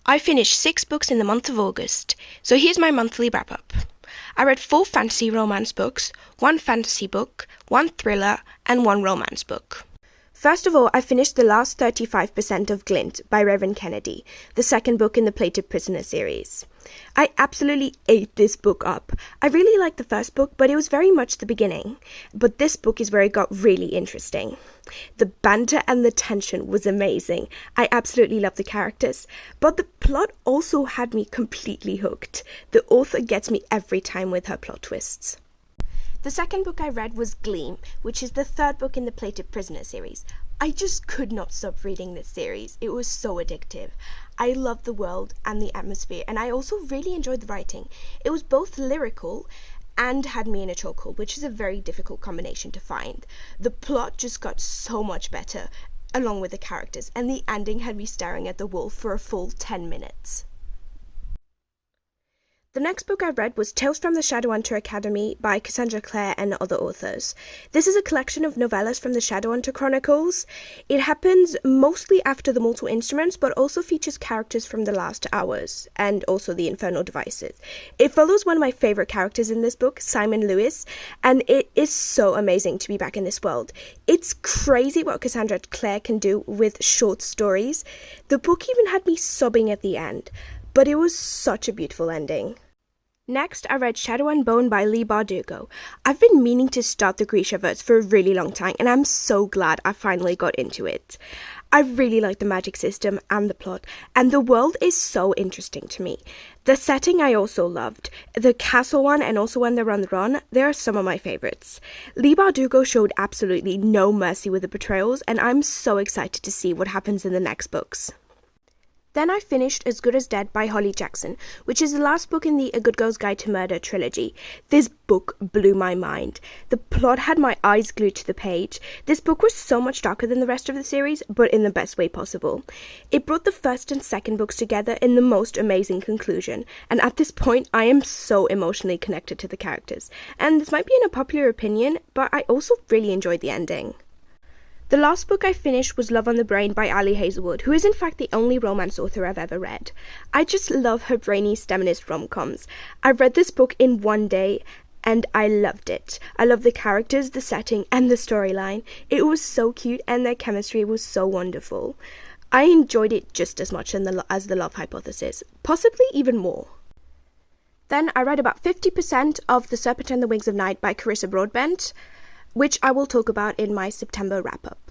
I finished 6 books in the month of August, so here's my monthly wrap-up. I read 4 fantasy romance books, 1 fantasy book, 1 thriller, and 1 romance book. First of all, I finished the last 35% of Glint by Reverend Kennedy, the second book in the Plated Prisoner series. I absolutely ate this book up. I really liked the first book, but it was very much the beginning. But this book is where it got really interesting. The banter and the tension was amazing. I absolutely loved the characters, but the plot also had me completely hooked. The author gets me every time with her plot twists. The second book I read was Gleam, which is the third book in the Plated Prisoner series. I just could not stop reading this series. It was so addictive. I loved the world and the atmosphere, and I also really enjoyed the writing. It was both lyrical and had me in a chokehold, which is a very difficult combination to find. The plot just got so much better, along with the characters, and the ending had me staring at the wall for a full 10 minutes. The next book I read was Tales from the Shadowhunter Academy by Cassandra Clare and other authors. This is a collection of novellas from the Shadowhunter Chronicles. It happens mostly after the Mortal Instruments, but also features characters from the Last Hours and also the Infernal Devices. It follows one of my favorite characters in this book, Simon Lewis, and it is so amazing to be back in this world. It's crazy what Cassandra Clare can do with short stories. The book even had me sobbing at the end, but it was such a beautiful ending. Next, I read Shadow and Bone by Leigh Bardugo. I've been meaning to start the Grishaverse for a really long time, and I'm so glad I finally got into it. I really like the magic system and the plot, and the world is so interesting to me. The setting I also loved. The castle one and also When They're on the Run, they are some of my favorites. Leigh Bardugo showed absolutely no mercy with the betrayals, and I'm so excited to see what happens in the next books. Then I finished As Good as Dead by Holly Jackson, which is the last book in the A Good Girl's Guide to Murder trilogy. This book blew my mind. The plot had my eyes glued to the page. This book was so much darker than the rest of the series, but in the best way possible. It brought the first and second books together in the most amazing conclusion, and at this point I am so emotionally connected to the characters. And this might be an unpopular opinion, but I also really enjoyed the ending. The last book I finished was Love on the Brain by Ali Hazelwood, who is in fact the only romance author I've ever read. I just love her brainy feminist rom-coms. I read this book in one day and I loved it. I love the characters, the setting, and the storyline. It was so cute and their chemistry was so wonderful. I enjoyed it just as much as The Love Hypothesis, possibly even more. Then I read about 50% of The Serpent and the Wings of Night by Carissa Broadbent, which I will talk about in my September wrap-up.